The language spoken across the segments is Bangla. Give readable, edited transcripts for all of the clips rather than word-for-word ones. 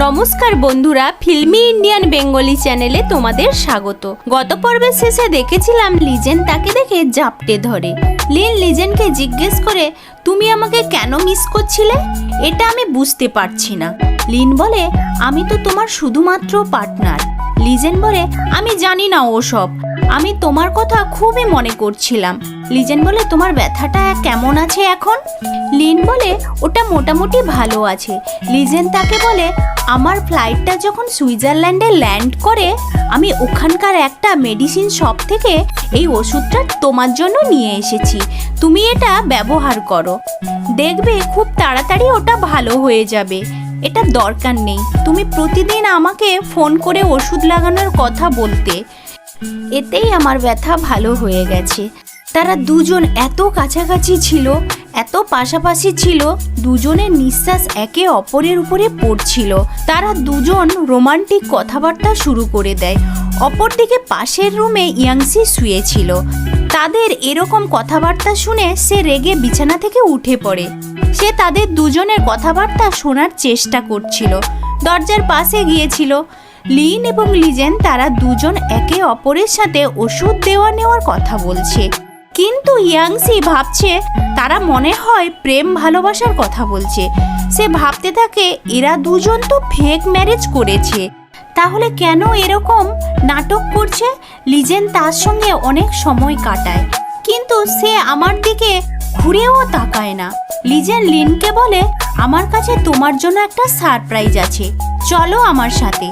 নমস্কার বন্ধুরা, ফিল্মি ইন্ডিয়ান বেঙ্গলি চ্যানেলে তোমাদের স্বাগত। গত পর্বের শেষে দেখেছিলাম লিজেন তাকে দেখে জাপটে ধরে। লিন লিজেনকে জিজ্ঞেস করে, তুমি আমাকে কেন মিস করছিলে? এটা আমি বুঝতে পারছি না। লিন বলে, আমি তো তোমার শুধুমাত্র পার্টনার। লিজেন বলে, আমি জানি না ওসব, আমি তোমার কথা খুবই মনে করছিলাম। লিজেন বলে, তোমার ব্যথাটা কেমন আছে এখন? লিন বলে, ওটা মোটামুটি ভালো আছে। লিজেন তাকে বলে, আমার ফ্লাইটটা যখন সুইজারল্যান্ডে ল্যান্ড করে আমি ওখানকার একটা মেডিসিন শপ থেকে এই ওষুধটা তোমার জন্য নিয়ে এসেছি। তুমি এটা ব্যবহার করো, দেখবে খুব তাড়াতাড়ি ওটা ভালো হয়ে যাবে। এটা দরকার নেই তুমি প্রতিদিন আমাকে ফোন করে ওষুধ লাগানোর কথা বলতে। এতেই আমার ব্যথা ভালো হয়ে গেছে। তারা দুজন এত কাছাকাছি ছিল, এত পাশাপাশি ছিল, দুজনের নিঃশ্বাস একে অপরের উপরে পড়ছিল। তারা দুজন রোমান্টিক কথাবার্তা শুরু করে দেয়। অপরদিকে পাশের রুমে ইয়াংসি শুয়েছিল। তাদের এরকম কথাবার্তা শুনে সে রেগে বিছানা থেকে উঠে পড়ে। সে তাদের দুজনের কথাবার্তা শোনার চেষ্টা করছিল। দরজার পাশে গিয়েছিল। লিন এবং লিজেন তারা দুজন একে অপরের সাথে ওষুধ দেওয়া নেওয়ার কথা বলছে, কিন্তু ইয়াংসি ভাবছে তারা মনে হয় প্রেম ভালোবাসার কথা বলছে। সে ভাবতে থাকে এরা দুজন তো ফেক ম্যারেজ করেছে, তাহলে কেন এরকম নাটক করছে? লিজেন তার সঙ্গে অনেক সময় কাটায়, কিন্তু সে আমার দিকে ঘুরেও তাকায় না। লিজেন লিনকে বলে, আমার কাছে তোমার জন্য একটা সারপ্রাইজ আছে, চলো আমার সাথে।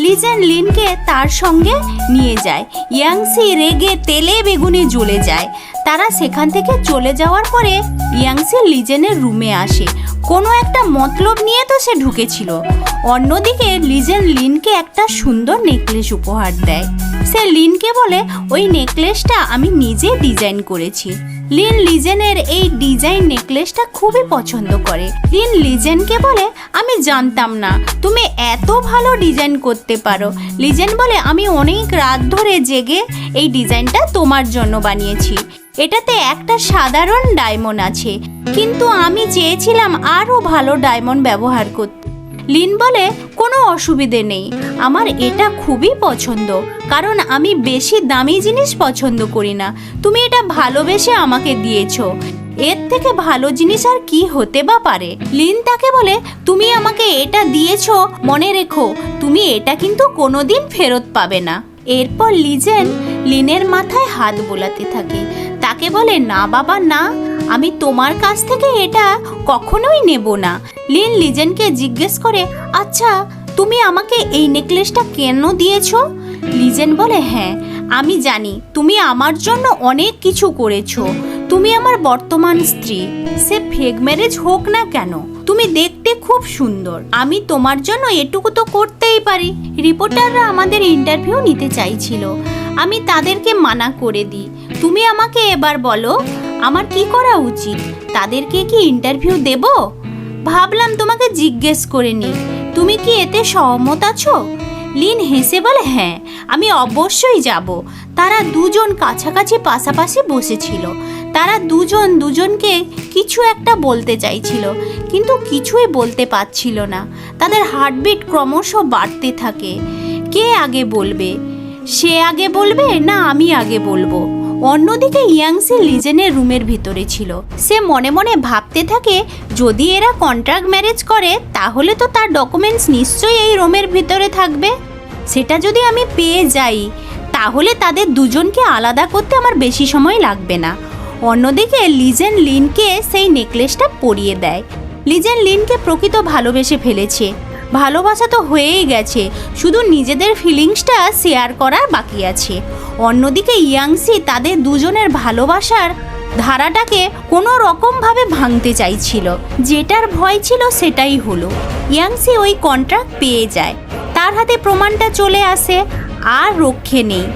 লিজেন লিনকে তার সঙ্গে নিয়ে যায়। ইয়াংসি রেগে তেলে বেগুনে জ্বলে যায়। তারা সেখান থেকে চলে যাওয়ার পরে ইয়াংসি লিজেনের রুমে আসে। কোনো একটা মতলব নিয়ে তো সে ঢুকেছিল। অন্যদিকে লিজেন লিনকে একটা সুন্দর নেকলেস উপহার দেয়। সে লিনকে বলে, ওই নেকলেসটা আমি নিজে ডিজাইন করেছি। লিন লিজেনের এই ডিজাইন নেকলেসটা খুবই পছন্দ করে। লিন লিজেনকে বলে, আমি জানতাম না তুমি এত ভালো ডিজাইন করতে পারো। লিজেন বলে, আমি অনেক রাত ধরে জেগে এই ডিজাইনটা তোমার জন্য বানিয়েছি। এটাতে একটা সাধারণ ডায়মন্ড আছে, কিন্তু আমি চেয়েছিলাম আরও ভালো ডায়মন্ড ব্যবহার করতে। লিন বলে, কোনো অসুবিধে নেই, আমার এটা খুবই পছন্দ, কারণ আমি বেশি দামি জিনিস পছন্দ করি না। তুমি এটা ভালোবেসে আমাকে দিয়েছো, এর থেকে ভালো জিনিস আর কি হতে বা পারে? লিন তাকে বলে, তুমি আমাকে এটা দিয়েছো, মনে রেখো তুমি এটা কিন্তু কোনোদিন ফেরত পাবে না। এরপর লিজেন লিনের মাথায় হাত বোলাতে থাকে। তাকে বলে, না বাবা না, আমি তোমার কাছ থেকে এটা কখনোই নেব না। লিন লিজেনকে জিজ্ঞেস করে, আচ্ছা তুমি আমাকে এই নেকলেসটা কেন দিয়েছো? লিজেন বলে, হ্যাঁ আমি জানি তুমি আমার জন্য অনেক কিছু করেছো। তুমি আমার বর্তমান স্ত্রী, সে ফেক ম্যারেজ হোক না কেন, তুমি দেখতে খুব সুন্দর। আমি তোমার জন্য এটুকু তো করতেই পারি। রিপোর্টাররা আমাদের ইন্টারভিউ নিতে চাইছিল, আমি তাদেরকে মানা করে দিই। তুমি আমাকে এবার বলো আমার কি করা উচিত? তাদেরকে কি ইন্টারভিউ দেব? ভাবলাম তোমাকে জিজ্ঞেস করে নি, তুমি কি এতে সহমত আছো? লিন হেসে বলে, হ্যাঁ আমি অবশ্যই যাব। তারা দুজন কাছাকাছি পাশাপাশি বসেছিল। তারা দুজন দুজনকে কিছু একটা বলতে চাইছিল, কিন্তু কিছুই বলতে পারছিল না। তাদের হার্টবিট ক্রমশ বাড়তে থাকে। কে আগে বলবে? সে আগে বলবে না আমি আগে বলবো? অন্যদিকে ইয়াংসি লিজেনের রুমের ভিতরে ছিল। সে মনে মনে ভাবতে থাকে, যদি এরা কন্ট্রাক্ট ম্যারেজ করে তাহলে তো তার ডকুমেন্টস নিশ্চয়ই এই রুমের ভিতরে থাকবে। সেটা যদি আমি পেয়ে যাই তাহলে তাদের দুজনকে আলাদা করতে আমার বেশি সময় লাগবে না। অন্যদিকে লিজেন লিনকে সেই নেকলেসটা পরিয়ে দেয়। লিজেন লিনকে প্রকৃত ভালোবেসে ফেলেছে। ভালোবাসা তো হয়েই গেছে, শুধু নিজেদের ফিলিংসটা শেয়ার করার বাকি আছে। অন্যদিকে ইয়াংসি তাদের দুজনের ভালোবাসার ধারাটাকে কোনো রকমভাবে ভাঙতে চাইছিল। যেটার ভয় ছিল সেটাই হলো। ইয়াংসি ওই কন্ট্রাক্ট পেয়ে যায়, তার হাতে প্রমাণটা চলে আসে, আর রক্ষে নেই।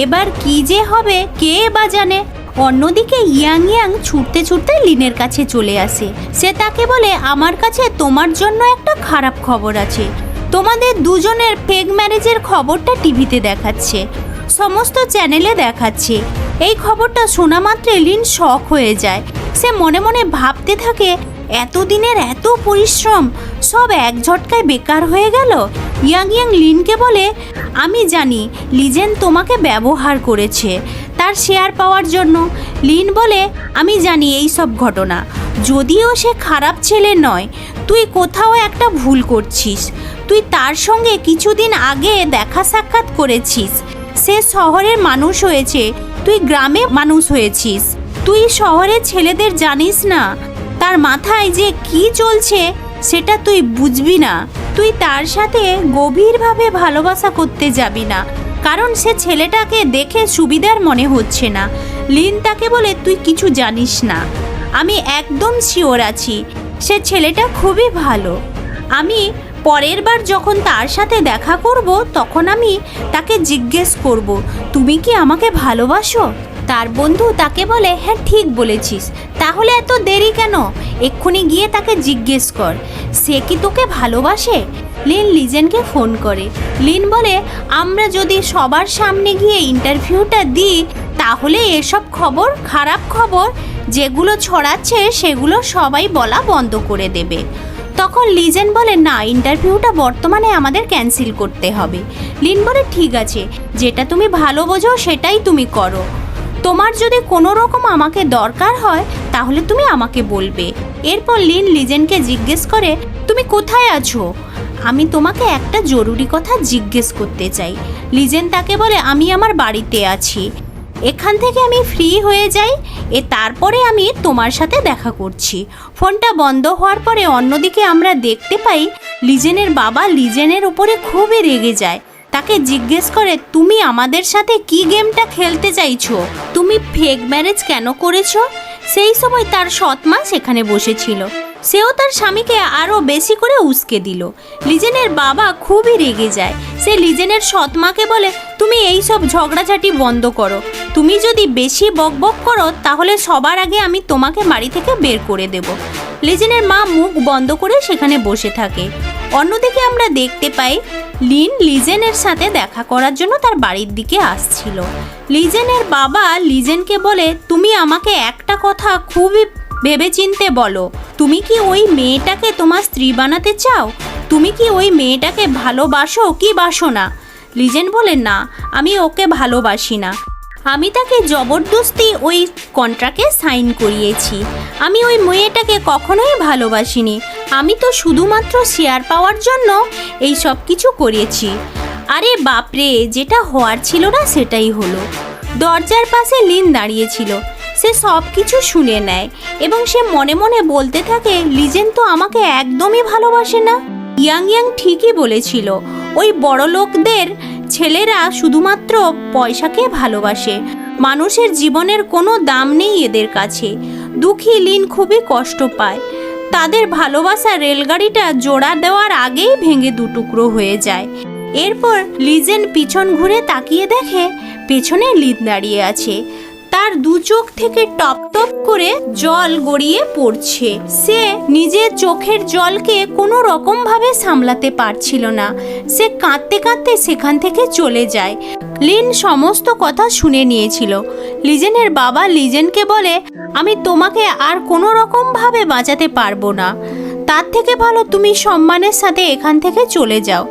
এবার কি যে হবে কে বা জানে। অন্যদিকে ইয়াং ছুটতে ছুটতে লিনের কাছে চলে আসে। সে তাকে বলে, আমার কাছে তোমার জন্য একটা খারাপ খবর আছে। তোমাদের দুজনের ফেক ম্যারেজের খবরটা টিভিতে দেখাচ্ছে, সমস্ত চ্যানেলে দেখাচ্ছে। এই খবরটা শোনা মাত্রে লিন শক হয়ে যায়। সে মনে মনে ভাবতে থাকে, এতদিনের এত পরিশ্রম সব এক ঝটকায় বেকার হয়ে গেল। ইয়াং ইয়াং লিনকে বলে, আমি জানি লিজেন তোমাকে ব্যবহার করেছে তার শেয়ার পাওয়ার জন্য। লিন বলে, আমি জানি এই সব ঘটনা, যদিও সে খারাপ ছেলে নয়, তুই কোথাও একটা ভুল করছিস। তুই তার সঙ্গে কিছুদিন আগে দেখা সাক্ষাৎ করেছিস। সে শহরের মানুষ হয়েছে, তুই গ্রামে মানুষ হয়েছিস। তুই শহরের ছেলেদের জানিস না, তার মাথায় যে কি চলছে সেটা তুই বুঝবি না। তুই তার সাথে গভীরভাবে ভালোবাসা করতে যাবি না, কারণ সে ছেলেটাকে দেখে সুবিধার মনে হচ্ছে না। লিন তাকে বলে, তুই কিছু জানিস না, আমি একদম শিওর আছি সে ছেলেটা খুবই ভালো। আমি পরের বার যখন তার সাথে দেখা করব তখন আমি তাকে জিজ্ঞেস করব, তুমি কি আমাকে ভালোবাসো? তার বন্ধু তাকে বলে, হ্যাঁ ঠিক বলেছিস, তাহলে এত দেরি কেন? এক্ষুনি গিয়ে তাকে জিজ্ঞেস কর সে কি তোকে ভালোবাসে। লিন লিজেনকে ফোন করে। লিন বলে, আমরা যদি সবার সামনে গিয়ে ইন্টারভিউটা দিই তাহলে এসব খবর, খারাপ খবর যেগুলো ছড়াচ্ছে সেগুলো সবাই বলা বন্ধ করে দেবে। তখন লিজেন বলে, না, ইন্টারভিউটা বর্তমানে আমাদের ক্যান্সেল করতে হবে। লিন বলে, ঠিক আছে, যেটা তুমি ভালো বোঝো সেটাই তুমি করো। তোমার যদি কোনো রকম আমাকে দরকার হয় তাহলে তুমি আমাকে বলবে। এরপর লিন লিজেনকে জিজ্ঞেস করে, তুমি কোথায় আছো? আমি তোমাকে একটা জরুরি কথা জিজ্ঞেস করতে চাই। লিজেন তাকে বলে, আমি আমার বাড়িতে আছি, এখান থেকে আমি ফ্রি হয়ে যাই, তারপরে আমি তোমার সাথে দেখা করছি। ফোনটা বন্ধ হওয়ার পরে অন্যদিকে আমরা দেখতে পাই লিজেনের বাবা লিজেনের উপরে খুবই রেগে যায়। তাকে জিজ্ঞেস করে, তুমি আমাদের সাথে কি গেমটা খেলতে চাইছো? তুমি ফেক ম্যারেজ কেন করেছো? সেই সময় তার সৎ মা সেখানে বসেছিল, সেও তার স্বামীকে আরও বেশি করে উস্কে দিল। লিজেনের বাবা খুবই রেগে যায়। সে লিজেনের সৎ মাকে বলে, তুমি এই সব ঝগড়াঝাটি বন্ধ করো, তুমি যদি বেশি বকবক করো তাহলে সবার আগে আমি তোমাকে বাড়ি থেকে বের করে দেব। লিজেনের মা মুখ বন্ধ করে সেখানে বসে থাকে। অন্যদিকে আমরা দেখতে পাই লিন লিজেনের সাথে দেখা করার জন্য তার বাড়ির দিকে আসছিল। লিজেনের বাবা লিজেনকে বলে, তুমি আমাকে একটা কথা খুবই ভেবেচিন্তে বলো, তুমি কি ওই মেয়েটাকে তোমার স্ত্রী বানাতে চাও? তুমি কি ওই মেয়েটাকে ভালোবাসো কি বাসো না? লিজেন বলে, না, আমি ওকে ভালোবাসি না, আমি তাকে জবরদস্তি ওই কন্ট্রাক্টে সাইন করিয়েছি। আমি ওই মেয়েটাকে কখনোই ভালোবাসিনি, আমি তো শুধুমাত্র শেয়ার পাওয়ার জন্য এই সব কিছু করিয়েছি। আরে বাপরে, যেটা হওয়ার ছিল না সেটাই হলো। দরজার পাশে লিন দাঁড়িয়েছিল, সে সব কিছু শুনে নেয় এবং সে মনে মনে বলতে থাকে, লিজেন তো আমাকে একদমই ভালোবাসে না। ইয়াং ইয়াং ঠিকই বলেছিল, ওই বড় লোকদের ছেলেরা শুধুমাত্র পয়সাকে ভালোবাসে, মানুষের জীবনের কোনো দাম নেই এদের কাছে। দুঃখী লিন খুবই কষ্ট পায়, তাদের ভালোবাসা রেলগাড়িটা জোড়া দেওয়ার আগেই ভেঙে দুটুকরো হয়ে যায়। এরপর লিজেন পিছন ঘুরে তাকিয়ে দেখে পেছনে লিন দাঁড়িয়ে আছে, তার দু চোখ থেকে টপ টপ করে জল গড়িয়ে পড়ছে। সে নিজের চোখের জলকে কোনো রকম ভাবে সামলাতে পারছিল না, সে কাঁদতে কাঁদতে সেখান থেকে চলে যায়। লিন সমস্ত কথা শুনে নিয়েছিল। লিজেনের বাবা লিজেনকে বলে, আমি তোমাকে আর কোনো রকম ভাবে বাঁচাতে পারবো না, তার থেকে ভালো তুমি সম্মানের সাথে এখান থেকে চলে যাও।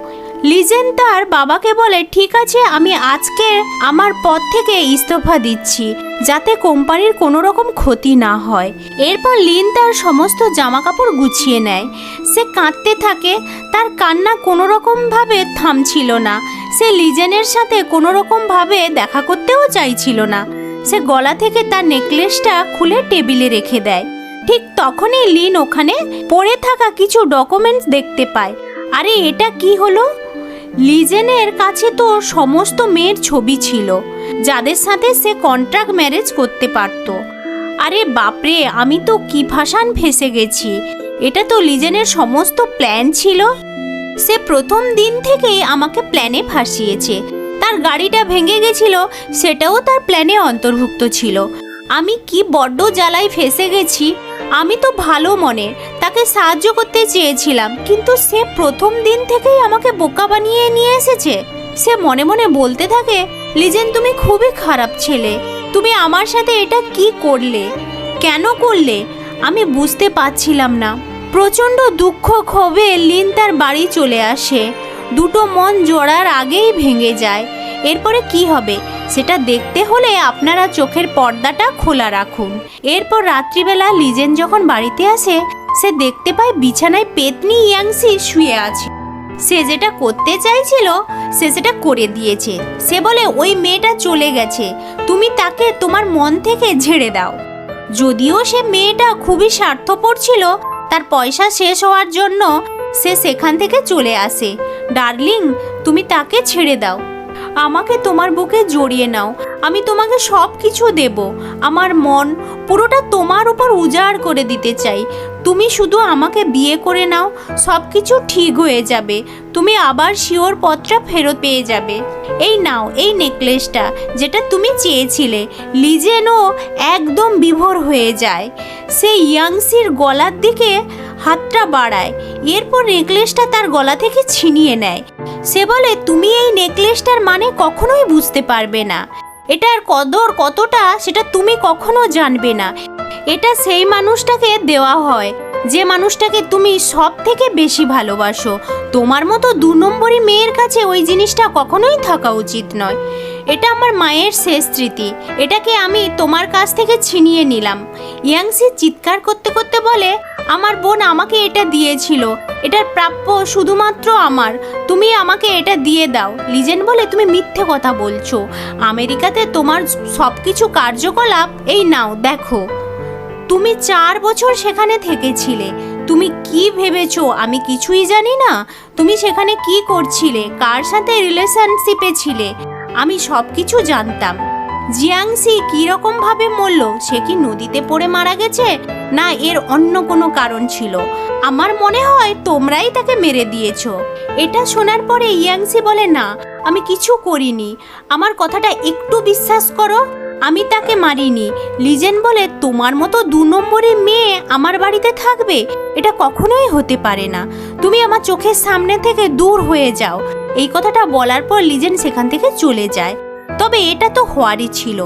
লিজেন তার বাবাকে বলে, ঠিক আছে, আমি আজকে আমার পদ থেকে ইস্তফা দিচ্ছি, যাতে কোম্পানির কোনো রকম ক্ষতি না হয়। এরপর লিন তার সমস্ত জামা কাপড় গুছিয়ে নেয়। সে কাঁদতে থাকে, তার কান্না কোনো রকমভাবে থামছিল না। সে লিজেনের সাথে কোনো রকমভাবে দেখা করতেও চাইছিল না। সে গলা থেকে তার নেকলেসটা খুলে টেবিলে রেখে দেয়। ঠিক তখনই লিন ওখানে পড়ে থাকা কিছু ডকুমেন্টস দেখতে পায়। আরে এটা কি হলো? লিজেনের কাছে তো সমস্ত মেয়ের ছবি ছিল যাদের সাথে সে কন্ট্রাক্ট ম্যারেজ করতে পারত। আরে বাপরে, আমি তো কি ফাঁসান ফেসে গেছি, এটা তো লিজেনের সমস্ত প্ল্যান ছিল। সে প্রথম দিন থেকেই আমাকে প্ল্যানে ফাঁসিয়েছে। তার গাড়িটা ভেঙে গেছিল, সেটাও তার প্ল্যানে অন্তর্ভুক্ত ছিল। আমি কি বড্ড জ্বালায় ফেসে গেছি। আমি তো ভালো মনে তাকে সাহায্য করতে চেয়েছিলাম, কিন্তু সে প্রথম দিন থেকেই আমাকে বোকা বানিয়ে নিয়ে এসেছে। সে মনে মনে বলতে থাকে, লিজেন তুমি খুবই খারাপ ছেলে, তুমি আমার সাথে এটা কি করলে, কেন করলে? আমি বুঝতে পারছিলাম না। প্রচণ্ড দুঃখ ক্ষোভে লিন তার বাড়ি চলে আসে। দুটো মন জোড়ার আগেই ভেঙে যায়। এরপরে কি হবে সেটা দেখতে হলে আপনারা চোখের পর্দাটা খোলা রাখুন। এরপর রাত্রিবেলা লিজেন যখন বাড়িতে আসে, সে দেখতে পায় বিছানায় পেতনি ইয়াংসি শুয়ে আছে। সে যেটা করতে চাইছিল সে সেটা করে দিয়েছে। সে বলে ওই মেয়েটা চলে গেছে, তুমি তাকে তোমার মন থেকে ঝেড়ে দাও। যদিও সে মেয়েটা খুবই স্বার্থপর ছিল, তার পয়সা শেষ হওয়ার জন্য সে সেখান থেকে চলে আসে। ডার্লিং, তুমি তাকে ছেড়ে দাও, আমাকে তোমার বুকে জড়িয়ে নাও, আমি তোমাকে সব কিছু দেব। আমার মন পুরোটা তোমার উপর উজাড় করে দিতে চাই। তুমি শুধু আমাকে বিয়ে করে নাও, সব কিছু ঠিক হয়ে যাবে। তুমি আবার শিওর পত্রা ফেরত পেয়ে যাবে। এই নাও এই নেকলেসটা, যেটা তুমি চেয়েছিলে। লিজেনও একদম বিভোর হয়ে যায়। সে ইয়াংসির গলার দিকে হাতটা বাড়ায়, এরপর নেকলেসটা তার গলা থেকে ছিনিয়ে নেয়। সে বলে তুমি এই নেকলেসটার মানে কখনোই বুঝতে পারবে না। এটার কদর কতটা সেটা তুমি কখনো জানবে না। এটা সেই মানুষটাকে দেওয়া হয় যে মানুষটাকে তুমি সব থেকে বেশি ভালোবাসো। তোমার মতো 2 নম্বরী মেয়ের কাছে ওই জিনিসটা কখনোই থাকা উচিত নয়। এটা আমার মায়ের শেষ স্মৃতি, এটাকে আমি তোমার কাছ থেকে ছিনিয়ে নিলাম। ইয়াংসি চিৎকার করতে করতে বলে আমার বোন আমাকে এটা দিয়েছিল, এটার প্রাপ্য শুধুমাত্র আমার, তুমি আমাকে এটা দিয়ে দাও। লিজেন বলে তুমি মিথ্যে কথা বলছো, আমেরিকাতে তোমার সব কিছু কার্যকলাপ এই নাও দেখো। তুমি 4 বছর সেখানে থেকেছিলে, তুমি কি ভেবেছো আমি কিছুই জানি না? তুমি সেখানে কি করছিলে, কার সাথে রিলেশনশিপে ছিলে, আমি সব কিছু জানতাম। জিয়াংসি কীরকম ভাবে মরল, সে কি নদীতে পড়ে মারা গেছে, না এর অন্য কোনো কারণ ছিল? আমার মনে হয় তোমরাই তাকে মেরে দিয়েছো। এটা শোনার পরে ইয়াংসি বলে না, আমি কিছু করিনি, আমার কথাটা একটু বিশ্বাস করো, আমি তাকে মারিনি। লিজেন বলে তোমার মতো 2 নম্বরী মেয়ে আমার বাড়িতে থাকবে, এটা কখনোই হতে পারে না, তুমি আমার চোখের সামনে থেকে দূর হয়ে যাও। এই কথাটা বলার পর লিজেন সেখান থেকে চলে যায়। তবে এটা তো হওয়ারই ছিল,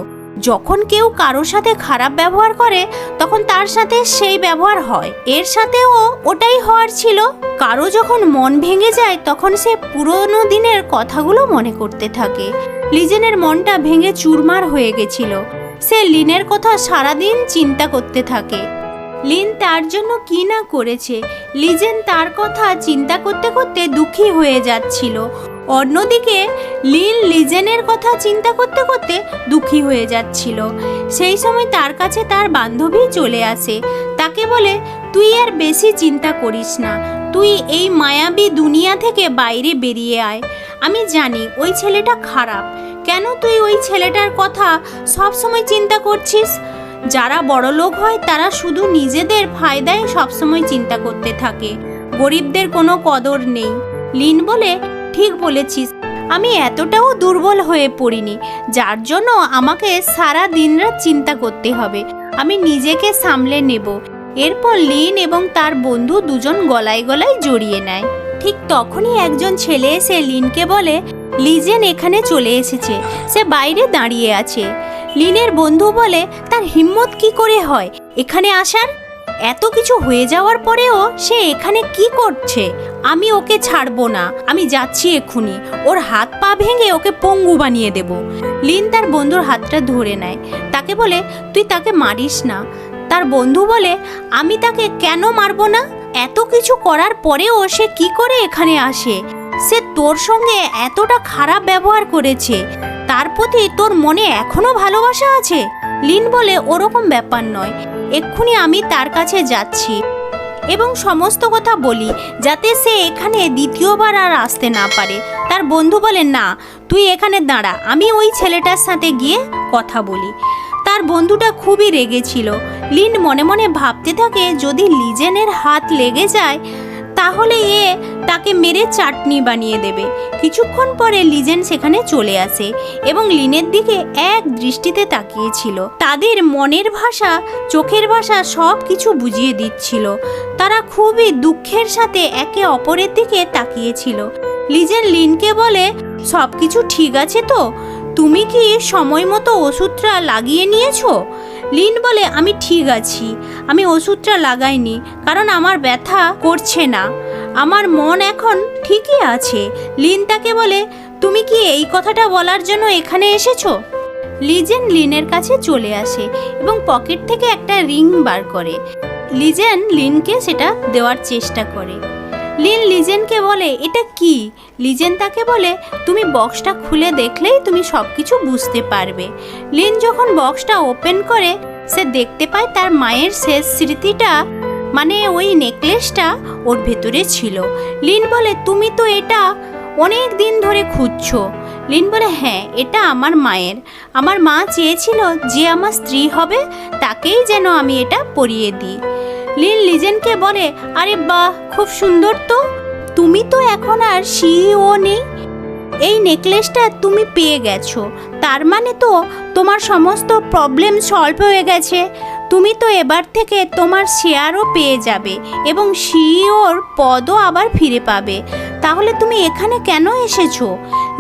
যখন কেউ কারোর সাথে খারাপ ব্যবহার করে তখন তার সাথে সেই ব্যবহার হয়, এর সাথেও ওটাই হওয়ার ছিল। কারো যখন মন ভেঙে যায় তখন সে পুরনো দিনের কথাগুলো মনে করতে থাকে। লিজেনের মনটা ভেঙে চুরমার হয়ে গেছিল। সে লিনের কথা সারাদিন চিন্তা করতে থাকে। লিন তার জন্য কি না করেছে, লিজেন তার কথা চিন্তা করতে করতে দুঃখী হয়ে যাচ্ছিল। অন্যদিকে লিন লিজেনের কথা চিন্তা করতে করতে দুঃখী হয়ে যাচ্ছিল। সেই সময় তার কাছে তার বান্ধবী চলে আসে। তাকে বলে তুই আর বেশি চিন্তা করিস না, তুই এই মায়াবী দুনিয়া থেকে বাইরে বেরিয়ে আয়। আমি জানি ওই ছেলেটা খারাপ, কেন তুই ওই ছেলেটার কথা সব সময় চিন্তা করছিস? যারা বড় লোক হয় তারা শুধু নিজেদের ফায়দায় সবসময় চিন্তা করতে থাকে, গরিবদের কোনো কদর নেই। লিন বলে ঠিক বলেছিস, আমি এতটাও দুর্বল হয়ে পড়িনি যার জন্য আমাকে সারা দিনরাত চিন্তা করতে হবে, আমি নিজেকে সামলে নেব। এরপর লিন এবং তার বন্ধু দুজন গলায় গলায় জড়িয়ে নেয়। ঠিক তখনই একজন ছেলে এসে লিনকে বলে লিজেন এখানে চলে এসেছে, সে বাইরে দাঁড়িয়ে আছে। লিনের বন্ধু বলে তার হিম্মত কি করে হয় এখানে আসার? এত কিছু হয়ে যাওয়ার পরেও সে এখানে কি করছে? আমি ওকে ছাড়বো না, আমি যাচ্ছি এক্ষুনি, ওর হাত পা ভেঙে ওকে পঙ্গু বানিয়ে দেব। লিন তার বন্ধুর হাতটা ধরে নেয়, তাকে বলে তুই তাকে মারিস না। তার বন্ধু বলে আমি তাকে কেন মারবো না? এত কিছু করার পরেও সে কি করে এখানে আসে? সে তোর সঙ্গে এতটা খারাপ ব্যবহার করেছে, তার প্রতি তোর মনে এখনো ভালোবাসা আছে? লিন বলে ওরকম ব্যাপার নয়, এক্ষুনি আমি তার কাছে যাচ্ছি এবং সমস্ত কথা বলি যাতে সে এখানে দ্বিতীয়বার আর আসতে না পারে। তার বন্ধু বলে না, তুই এখানে দাঁড়া, আমি ওই ছেলেটার সাথে গিয়ে কথা বলি। তার বন্ধুটা খুবই রেগেছিল। লিন মনে মনে ভাবতে থাকে যদি লিজেনের হাত লেগে যায় তাহলে এ তাকে মেরে চাটনি বানিয়ে দেবে। কিছুক্ষণ পরে লিজেন সেখানে চলে আসে এবং লিনের দিকে এক দৃষ্টিতে তাকিয়েছিল। তাদের মনের ভাষা, চোখের ভাষা সব কিছু বুঝিয়ে দিচ্ছিল। তারা খুবই দুঃখের সাথে একে অপরের দিকে তাকিয়েছিল। লিজেন লিনকে বলে সব কিছু ঠিক আছে তো? তুমি কি সময় মতো ওষুধটা লাগিয়ে নিয়েছো? লিন বলে আমি ঠিক আছি, আমি ওষুধটা লাগাইনি কারণ আমার ব্যথা করছে না, আমার মন এখন ঠিকই আছে। লিন তাকে বলে তুমি কি এই কথাটা বলার জন্য এখানে এসেছো? লিজেন লিনের কাছে চলে আসে এবং পকেট থেকে একটা রিং বার করে। লিজেন লিনকে সেটা দেওয়ার চেষ্টা করে। লিন লিজেনকে বলে এটা কি? লিজেন তাকে বলে তুমি বক্সটা খুলে দেখলেই তুমি সব কিছু বুঝতে পারবে। লিন যখন বক্সটা ওপেন করে সে দেখতে পায় তার মায়ের শেষ স্মৃতিটা, মানে ওই নেকলেসটা ওর ভেতরে ছিল। লিন বলে তুমি তো এটা অনেক দিন ধরে খুঁজছো। লিন বলে হ্যাঁ, এটা আমার মায়ের। আমার মা চেয়েছিল যে আমার স্ত্রী হবে তাকেই যেন আমি এটা পরিয়ে দিই। লিন লিজেনকে বলে আরে বাহ, খুব সুন্দর তো, তুমি তো এখন আর সিইও নেই, এই নেকলেসটা তুমি পেয়ে গেছো, তার মানে তো তোমার সমস্ত প্রবলেম সলভ হয়ে গেছে। তুমি তো এবার থেকে তোমার শেয়ারও পেয়ে যাবে এবং সিইওর পদও আবার ফিরে পাবে। তাহলে তুমি এখানে কেন এসেছো?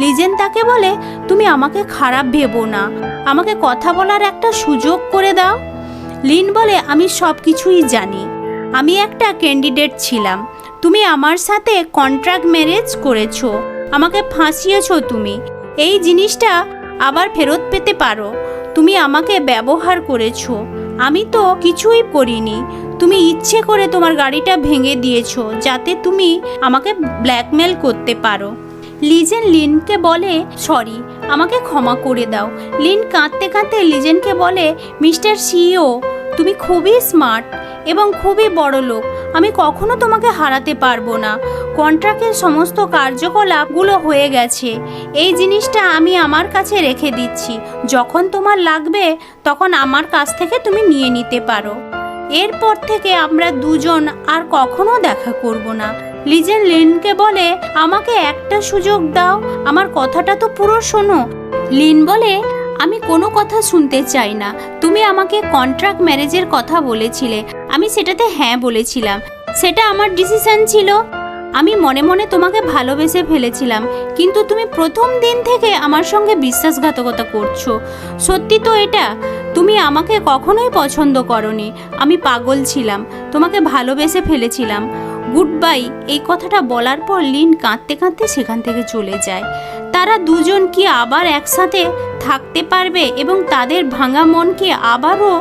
লিজেন তাকে বলে তুমি আমাকে খারাপ ভেবো না, আমাকে কথা বলার একটা সুযোগ করে দাও। লিন বলে আমি সব কিছুই জানি, আমি একটা ক্যান্ডিডেট ছিলাম, তুমি আমার সাথে কন্ট্রাক্ট ম্যারেজ করেছো, আমাকে ফাঁসিয়েছো, তুমি এই জিনিসটা আবার ফেরত পেতে পারো। তুমি আমাকে ব্যবহার করেছো, আমি তো কিছুই করিনি, তুমি ইচ্ছে করে তোমার গাড়িটা ভেঙে দিয়েছো যাতে তুমি আমাকে ব্ল্যাকমেল করতে পারো। লিজেন লিনকে বলে সরি, আমাকে ক্ষমা করে দাও। লিন কাঁদতে কাঁদতে লিজেনকে বলে মিস্টার সিইও, তুমি খুবই স্মার্ট এবং খুবই বড় লোক, আমি কখনো তোমাকে হারাতে পারবো না। কন্ট্রাক্টের সমস্ত কার্যকলাপগুলো হয়ে গেছে, এই জিনিসটা আমি আমার কাছে রেখে দিচ্ছি, যখন তোমার লাগবে তখন আমার কাছ থেকে তুমি নিয়ে নিতে পারো। এরপর থেকে আমরা দুজন আর কখনো দেখা করব না। লিজেন লিনকে বলে আমাকে একটা সুযোগ দাও, আমার কথাটা তো পুরো শোনো। লিন বলে আমি কোনো কথা শুনতে চাই না, তুমি আমাকে কন্ট্রাক্ট ম্যারেজের কথা বলেছিলে, আমি সেটাতে হ্যাঁ বলেছিলাম, সেটা আমার ডিসিশন ছিল, আমি মনে মনে তোমাকে ভালোবেসে ফেলেছিলাম, কিন্তু তুমি প্রথম দিন থেকে আমার সঙ্গে বিশ্বাসঘাতকতা করছো। সত্যি তো এটা, তুমি আমাকে কখনোই পছন্দ করনি, আমি পাগল ছিলাম, তোমাকে ভালোবেসে ফেলেছিলাম, গুড বাই। এই কথাটা বলার পর লিন কাঁদতে কাঁদতে সেখান থেকে চলে যায়। তারা দুজন কি আবার একসাথে থাকতে পারবে এবং তাদের ভাঙা মন কি আবারও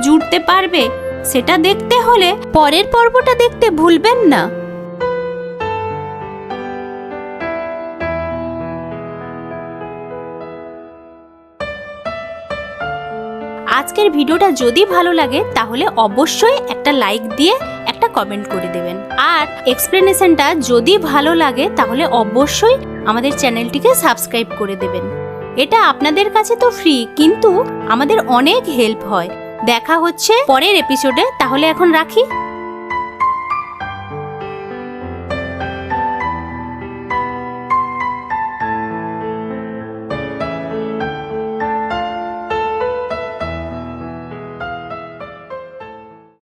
জুড়তে পারবে, সেটা দেখতে হলে পরের পর্বটা দেখতে ভুলবেন না। আজকের ভিডিওটা যদি ভালো লাগে তাহলে অবশ্যই একটা লাইক দিয়ে একটা কমেন্ট করে দেবেন, আর এক্সপ্লেনেশনটা যদি ভালো লাগে তাহলে অবশ্যই আমাদের চ্যানেলটিকে সাবস্ক্রাইব করে দেবেন। এটা আপনাদের কাছে তো ফ্রি, কিন্তু আমাদের অনেক হেল্প হয়। দেখা হচ্ছে পরের এপিসোডে, তাহলে এখন রাখি।